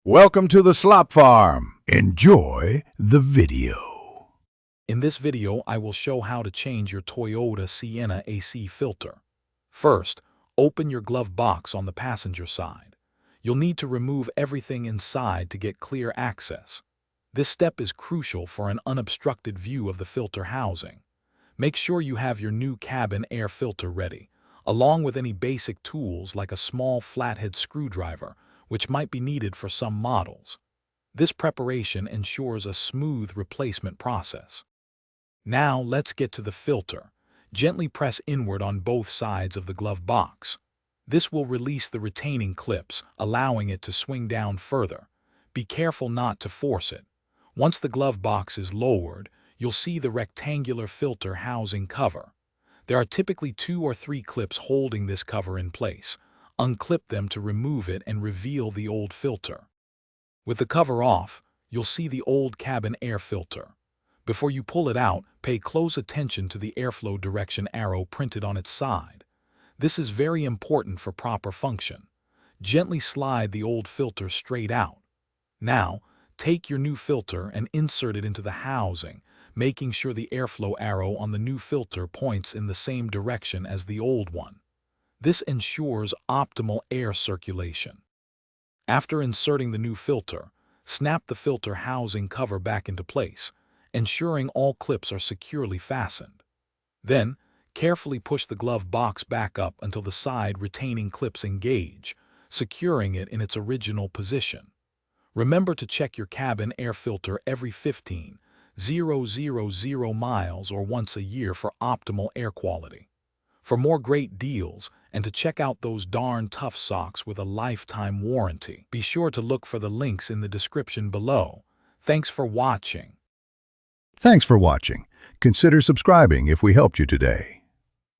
Welcome to the Slop Farm. Enjoy the video. In this video, I will show how to change your Toyota Sienna AC filter. First, open your glove box on the passenger side. You'll need to remove everything inside to get clear access. This step is crucial for an unobstructed view of the filter housing. Make sure you have your new cabin air filter ready, along with any basic tools like a small flathead screwdriver, which might be needed for some models. This preparation ensures a smooth replacement process. Now let's get to the filter. Gently press inward on both sides of the glove box. This will release the retaining clips, allowing it to swing down further. Be careful not to force it. Once the glove box is lowered, you'll see the rectangular filter housing cover. There are typically 2 or 3 clips holding this cover in place. Unclip them to remove it and reveal the old filter. With the cover off, you'll see the old cabin air filter. Before you pull it out, pay close attention to the airflow direction arrow printed on its side. This is very important for proper function. Gently slide the old filter straight out. Now, take your new filter and insert it into the housing, making sure the airflow arrow on the new filter points in the same direction as the old one. This ensures optimal air circulation. After inserting the new filter, snap the filter housing cover back into place, ensuring all clips are securely fastened. Then, carefully push the glove box back up until the side retaining clips engage, securing it in its original position. Remember to check your cabin air filter every 15,000 miles or once a year for optimal air quality. For more great deals and to check out those darn tough socks with a lifetime warranty, be sure to look for the links in the description below. Thanks for watching. Thanks for watching. Consider subscribing if we helped you today.